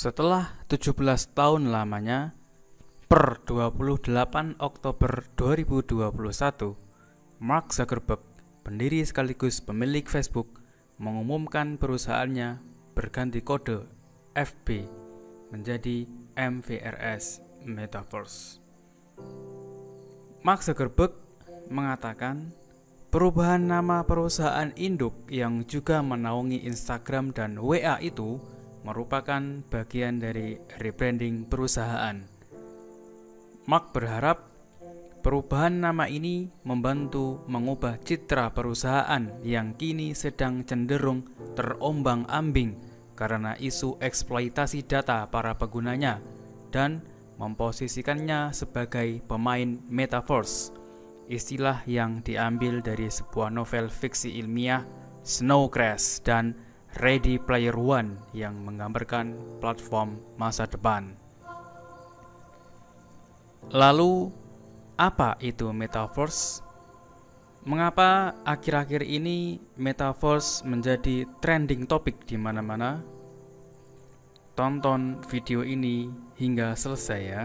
Setelah 17 tahun lamanya, per 28 Oktober 2021, Mark Zuckerberg, pendiri sekaligus pemilik Facebook, mengumumkan perusahaannya berganti kode FB menjadi MVRS Metaverse. Mark Zuckerberg mengatakan perubahan nama perusahaan induk yang juga menaungi Instagram dan WA itu merupakan bagian dari rebranding perusahaan. Mark berharap perubahan nama ini membantu mengubah citra perusahaan yang kini sedang cenderung terombang-ambing karena isu eksploitasi data para penggunanya dan memposisikannya sebagai pemain metaverse, istilah yang diambil dari sebuah novel fiksi ilmiah Snow Crash dan Ready Player One yang menggambarkan platform masa depan. Lalu, apa itu metaverse? Mengapa akhir-akhir ini metaverse menjadi trending topik di mana-mana? Tonton video ini hingga selesai ya.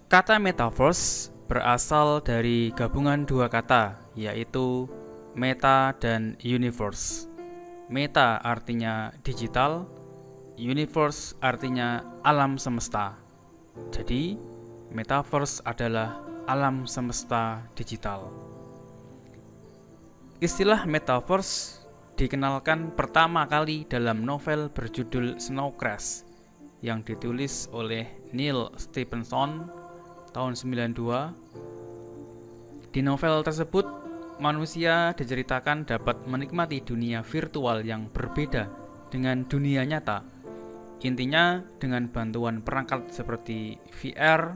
Kata metaverse berasal dari gabungan dua kata, yaitu meta dan universe. Meta artinya digital, universe artinya alam semesta. Jadi, metaverse adalah alam semesta digital. Istilah metaverse dikenalkan pertama kali dalam novel berjudul Snow Crash yang ditulis oleh Neil Stephenson tahun 92. Di novel tersebut, manusia diceritakan dapat menikmati dunia virtual yang berbeda dengan dunia nyata. Intinya, dengan bantuan perangkat seperti VR,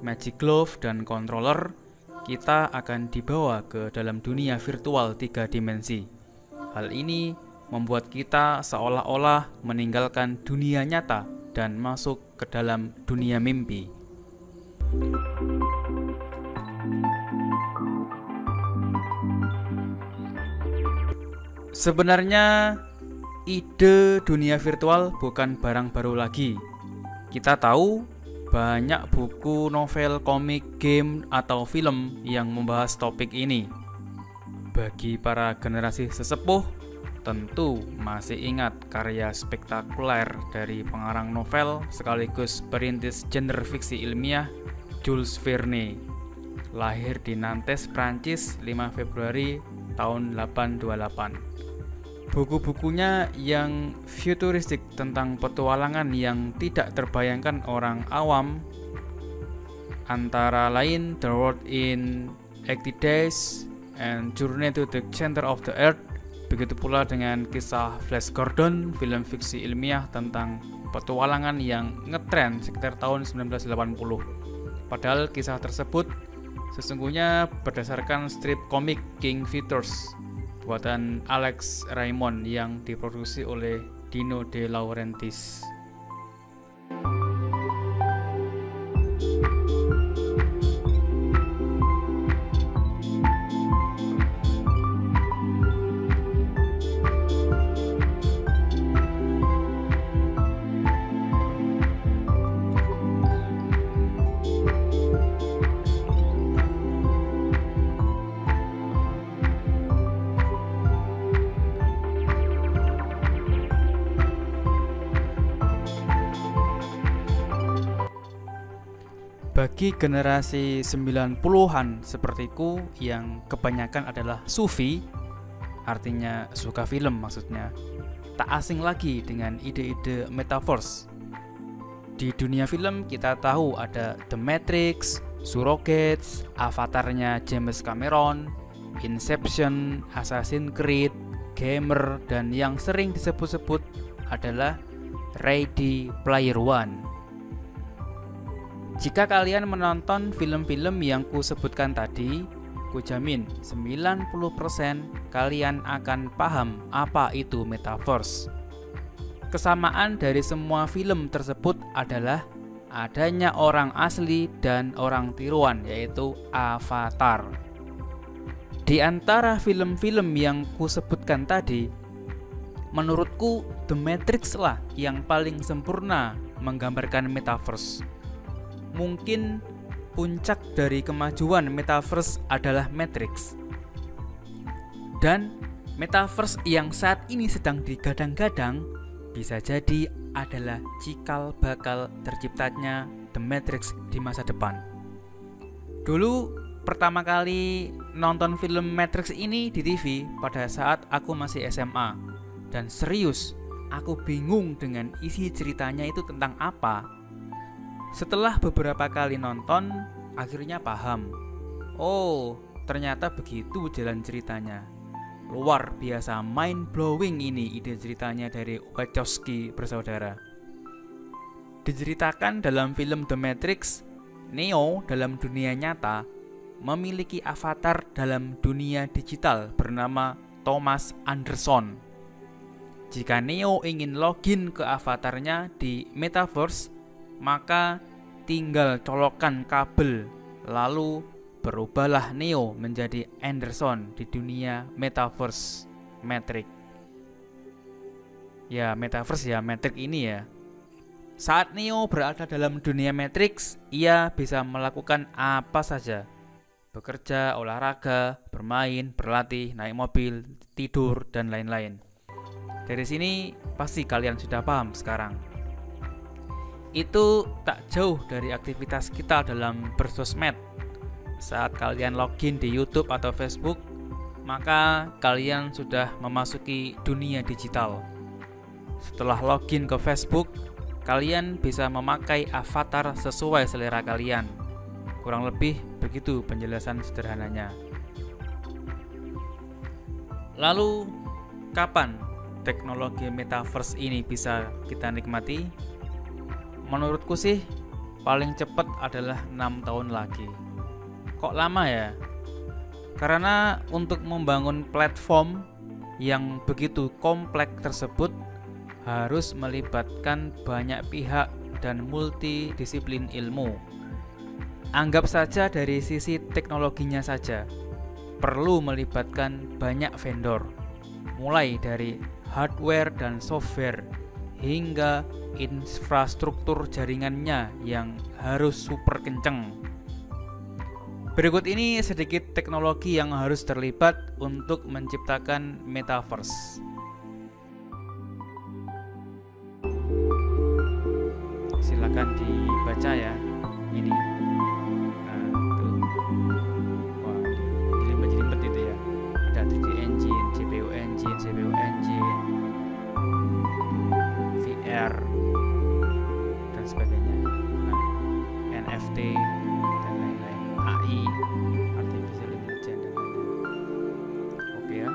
Magic Glove, dan controller, kita akan dibawa ke dalam dunia virtual 3 dimensi. Hal ini membuat kita seolah-olah meninggalkan dunia nyata dan masuk ke dalam dunia mimpi. Sebenarnya, ide dunia virtual bukan barang baru lagi. Kita tahu banyak buku, novel, komik, game, atau film yang membahas topik ini. Bagi para generasi sesepuh, tentu masih ingat karya spektakuler dari pengarang novel sekaligus perintis genre fiksi ilmiah Jules Verne, lahir di Nantes, Prancis 5 Februari tahun 828. Buku-bukunya yang futuristik tentang petualangan yang tidak terbayangkan orang awam, antara lain The World in 80 Days and Journey to the Center of the Earth. Begitu pula dengan kisah Flash Gordon, film fiksi ilmiah tentang petualangan yang ngetren sekitar tahun 1980. Padahal kisah tersebut sesungguhnya berdasarkan strip komik King Features buatan Alex Raymond yang diproduksi oleh Dino De Laurentiis. Bagi generasi 90-an sepertiku yang kebanyakan adalah sufi, artinya suka film maksudnya, tak asing lagi dengan ide-ide metaverse. Di dunia film kita tahu ada The Matrix, Surrogates, avatarnya James Cameron, Inception, Assassin's Creed, Gamer, dan yang sering disebut-sebut adalah Ready Player One. Jika kalian menonton film-film yang kusebutkan tadi, kujamin 90% kalian akan paham apa itu metaverse. Kesamaan dari semua film tersebut adalah adanya orang asli dan orang tiruan, yaitu avatar. Di antara film-film yang kusebutkan tadi, menurutku The Matrix lah yang paling sempurna menggambarkan metaverse. Mungkin puncak dari kemajuan metaverse adalah Matrix. Dan metaverse yang saat ini sedang digadang-gadang bisa jadi adalah cikal bakal terciptanya The Matrix di masa depan. Dulu pertama kali nonton film Matrix ini di TV pada saat aku masih SMA. Dan serius, aku bingung dengan isi ceritanya itu tentang apa. Setelah beberapa kali nonton, akhirnya paham. Oh, ternyata begitu jalan ceritanya. Luar biasa, mind blowing ini ide ceritanya dari Wachowski bersaudara. Diceritakan dalam film The Matrix, Neo dalam dunia nyata memiliki avatar dalam dunia digital bernama Thomas Anderson. Jika Neo ingin login ke avatarnya di metaverse, maka tinggal colokkan kabel, lalu berubahlah Neo menjadi Anderson di dunia metaverse Matrix. Ya, metaverse ya, Matrix ini ya. Saat Neo berada dalam dunia Matrix, ia bisa melakukan apa saja. Bekerja, olahraga, bermain, berlatih, naik mobil, tidur, dan lain-lain. Dari sini pasti kalian sudah paham sekarang. Itu tak jauh dari aktivitas kita dalam bersosmed. Saat kalian login di YouTube atau Facebook, maka kalian sudah memasuki dunia digital. Setelah login ke Facebook, kalian bisa memakai avatar sesuai selera kalian. Kurang lebih begitu penjelasan sederhananya. Lalu, kapan teknologi metaverse ini bisa kita nikmati? Menurutku sih paling cepat adalah 6 tahun lagi. Kok lama ya? Karena untuk membangun platform yang begitu kompleks tersebut harus melibatkan banyak pihak dan multidisiplin ilmu. Anggap saja dari sisi teknologinya saja, perlu melibatkan banyak vendor, mulai dari hardware dan software hingga infrastruktur jaringannya yang harus super kenceng. Berikut ini sedikit teknologi yang harus terlibat untuk menciptakan metaverse. Silakan dibaca ya. Ini. Nah, tuh. Wah, dijelimet-jelimet itu ya. Ada 3D engine, CPU engine, CPU engine, VR dan sebagainya. Nah, NFT dan lain-lain, AI, artificial intelligence dan lain-lain. Oke ya.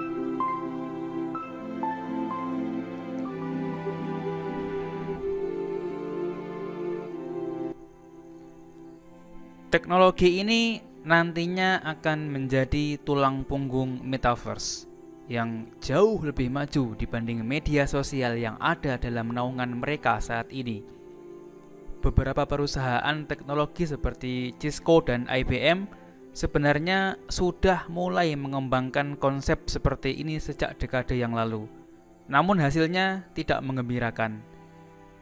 Teknologi ini nantinya akan menjadi tulang punggung metaverse yang jauh lebih maju dibanding media sosial yang ada dalam naungan mereka saat ini. Beberapa perusahaan teknologi seperti Cisco dan IBM sebenarnya sudah mulai mengembangkan konsep seperti ini sejak dekade yang lalu. Namun hasilnya tidak menggembirakan.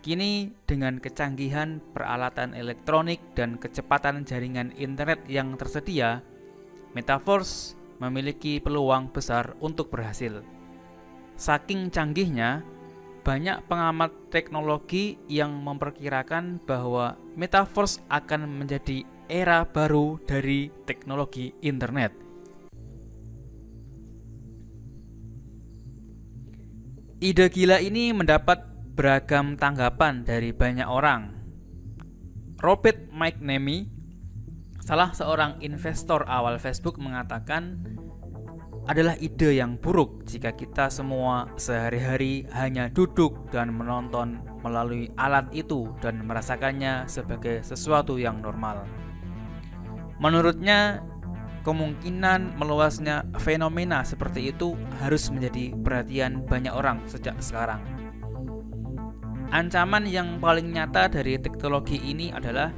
Kini dengan kecanggihan peralatan elektronik dan kecepatan jaringan internet yang tersedia, metaverse memiliki peluang besar untuk berhasil. Saking canggihnya, banyak pengamat teknologi yang memperkirakan bahwa metaverse akan menjadi era baru dari teknologi internet. Ide gila ini mendapat beragam tanggapan dari banyak orang. Robert McNamee, Salah seorang investor awal Facebook mengatakan, adalah ide yang buruk jika kita semua sehari-hari hanya duduk dan menonton melalui alat itu dan merasakannya sebagai sesuatu yang normal. Menurutnya, kemungkinan meluasnya fenomena seperti itu harus menjadi perhatian banyak orang sejak sekarang. Ancaman yang paling nyata dari teknologi ini adalah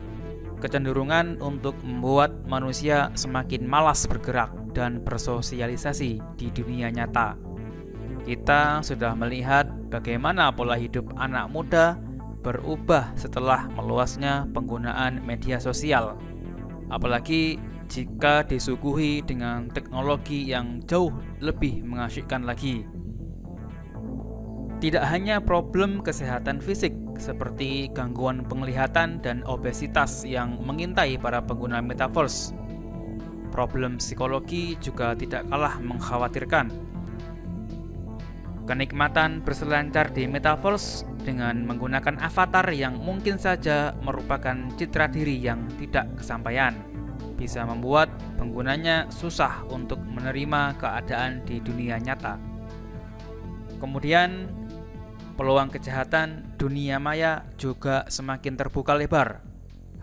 kecenderungan untuk membuat manusia semakin malas bergerak dan bersosialisasi di dunia nyata. Kita sudah melihat bagaimana pola hidup anak muda berubah setelah meluasnya penggunaan media sosial, apalagi jika disuguhi dengan teknologi yang jauh lebih mengasyikkan lagi. Tidak hanya problem kesehatan fisik seperti gangguan penglihatan dan obesitas yang mengintai para pengguna metaverse, problem psikologi juga tidak kalah mengkhawatirkan. Kenikmatan berselancar di metaverse dengan menggunakan avatar yang mungkin saja merupakan citra diri yang tidak kesampaian bisa membuat penggunanya susah untuk menerima keadaan di dunia nyata. Kemudian, peluang kejahatan dunia maya juga semakin terbuka lebar.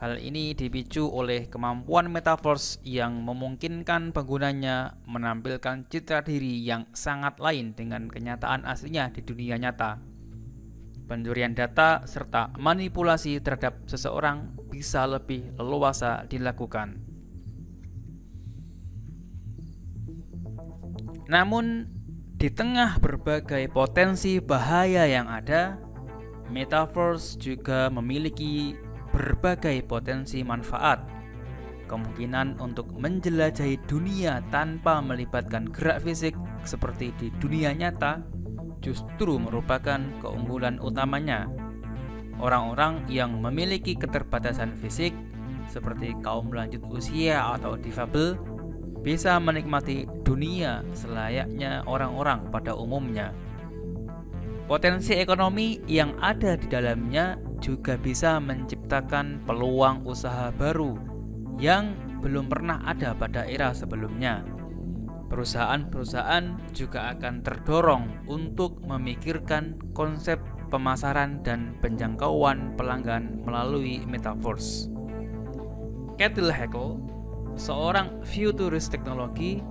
Hal ini dipicu oleh kemampuan metaverse yang memungkinkan penggunanya menampilkan citra diri yang sangat lain dengan kenyataan aslinya di dunia nyata. Pencurian data serta manipulasi terhadap seseorang bisa lebih leluasa dilakukan. Namun, di tengah berbagai potensi bahaya yang ada, metaverse juga memiliki berbagai potensi manfaat. Kemungkinan untuk menjelajahi dunia tanpa melibatkan gerak fisik seperti di dunia nyata justru merupakan keunggulan utamanya. Orang-orang yang memiliki keterbatasan fisik seperti kaum lanjut usia atau difabel bisa menikmati dunia selayaknya orang-orang pada umumnya. Potensi ekonomi yang ada di dalamnya juga bisa menciptakan peluang usaha baru yang belum pernah ada pada era sebelumnya. Perusahaan-perusahaan juga akan terdorong untuk memikirkan konsep pemasaran dan penjangkauan pelanggan melalui metaverse. Katil Heckel, seorang futuris teknologi,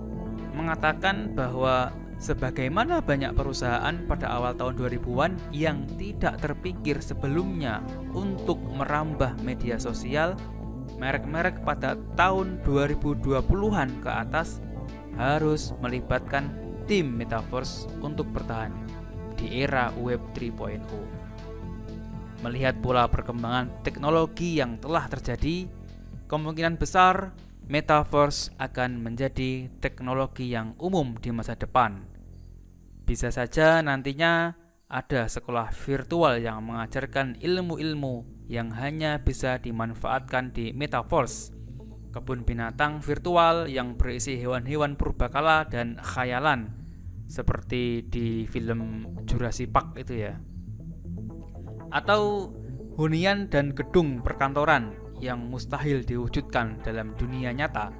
mengatakan bahwa sebagaimana banyak perusahaan pada awal tahun 2000-an yang tidak terpikir sebelumnya untuk merambah media sosial, merek-merek pada tahun 2020-an ke atas harus melibatkan tim metaverse untuk bertahan di era Web 3.0. Melihat pula perkembangan teknologi yang telah terjadi, kemungkinan besar metaverse akan menjadi teknologi yang umum di masa depan. Bisa saja nantinya ada sekolah virtual yang mengajarkan ilmu-ilmu yang hanya bisa dimanfaatkan di metaverse, kebun binatang virtual yang berisi hewan-hewan purbakala dan khayalan, seperti di film Jurassic Park itu ya. Atau hunian dan gedung perkantoran yang mustahil diwujudkan dalam dunia nyata.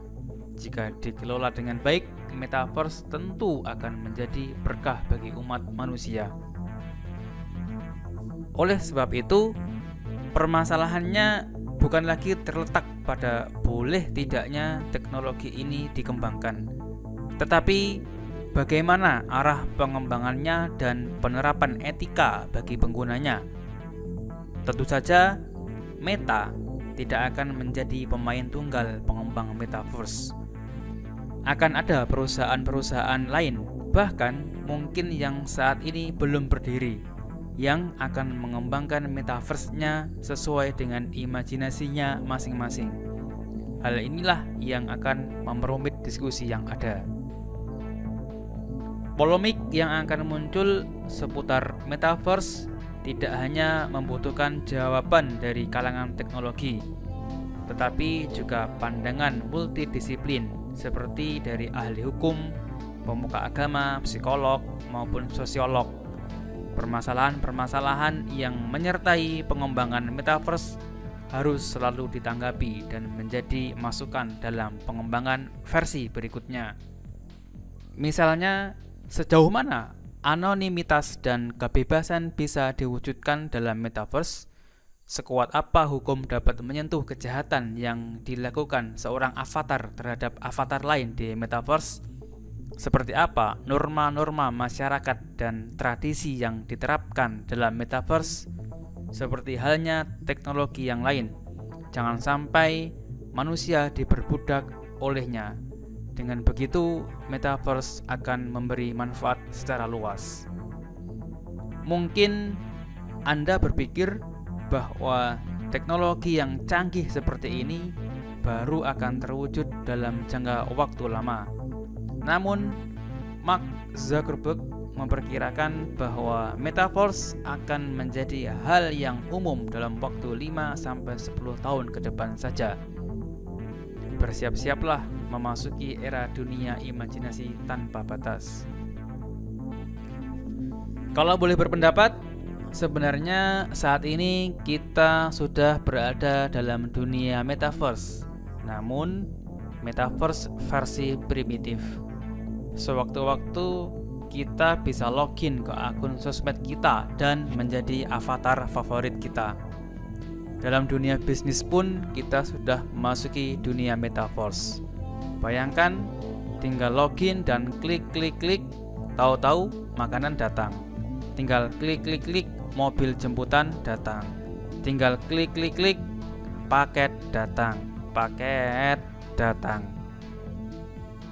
Jika dikelola dengan baik, metaverse tentu akan menjadi berkah bagi umat manusia. Oleh sebab itu, permasalahannya bukan lagi terletak pada boleh tidaknya teknologi ini dikembangkan, tetapi bagaimana arah pengembangannya dan penerapan etika bagi penggunanya. Tentu saja, Meta tidak akan menjadi pemain tunggal pengembang metaverse. Akan ada perusahaan-perusahaan lain, bahkan mungkin yang saat ini belum berdiri, yang akan mengembangkan metaverse-nya sesuai dengan imajinasinya masing-masing. Hal inilah yang akan memperumit diskusi yang ada. Polemik yang akan muncul seputar metaverse tidak hanya membutuhkan jawaban dari kalangan teknologi, tetapi juga pandangan multidisiplin seperti dari ahli hukum, pemuka agama, psikolog, maupun sosiolog. Permasalahan-permasalahan yang menyertai pengembangan metaverse harus selalu ditanggapi dan menjadi masukan dalam pengembangan versi berikutnya. Misalnya, sejauh mana anonimitas dan kebebasan bisa diwujudkan dalam metaverse? Sekuat apa hukum dapat menyentuh kejahatan yang dilakukan seorang avatar terhadap avatar lain di metaverse? Seperti apa norma-norma masyarakat dan tradisi yang diterapkan dalam metaverse? Seperti halnya teknologi yang lain, jangan sampai manusia diperbudak olehnya. Dengan begitu, metaverse akan memberi manfaat secara luas. Mungkin Anda berpikir bahwa teknologi yang canggih seperti ini baru akan terwujud dalam jangka waktu lama. Namun, Mark Zuckerberg memperkirakan bahwa metaverse akan menjadi hal yang umum dalam waktu 5-10 tahun ke depan saja. Bersiap-siaplah memasuki era dunia imajinasi tanpa batas. Kalau boleh berpendapat, sebenarnya saat ini kita sudah berada dalam dunia metaverse, namun metaverse versi primitif. Sewaktu-waktu kita bisa login ke akun sosmed kita dan menjadi avatar favorit kita. Dalam dunia bisnis pun kita sudah memasuki dunia metaverse. Bayangkan, tinggal login dan klik, tahu-tahu makanan datang. Tinggal klik, mobil jemputan datang. Tinggal klik, paket datang.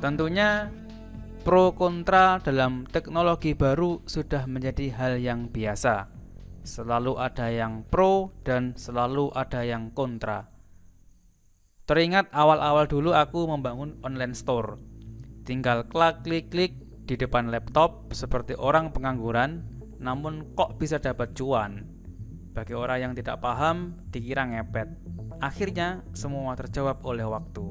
Tentunya pro kontra dalam teknologi baru sudah menjadi hal yang biasa. Selalu ada yang pro dan selalu ada yang kontra. Teringat awal-awal dulu aku membangun online store. Tinggal klik di depan laptop seperti orang pengangguran, namun kok bisa dapat cuan? Bagi orang yang tidak paham, dikira ngepet. Akhirnya semua terjawab oleh waktu.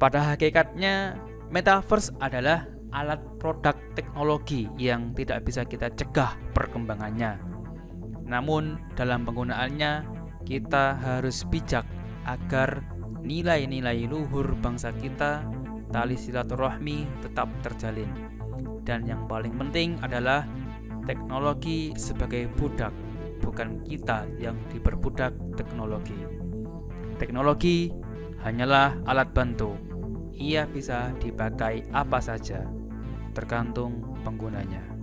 Pada hakikatnya, metaverse adalah alat produk teknologi yang tidak bisa kita cegah perkembangannya. Namun dalam penggunaannya kita harus bijak agar nilai-nilai luhur bangsa kita, tali silaturahmi tetap terjalin. Dan yang paling penting adalah teknologi sebagai budak, bukan kita yang diperbudak teknologi. Teknologi hanyalah alat bantu. Ia bisa dipakai apa saja, tergantung penggunanya.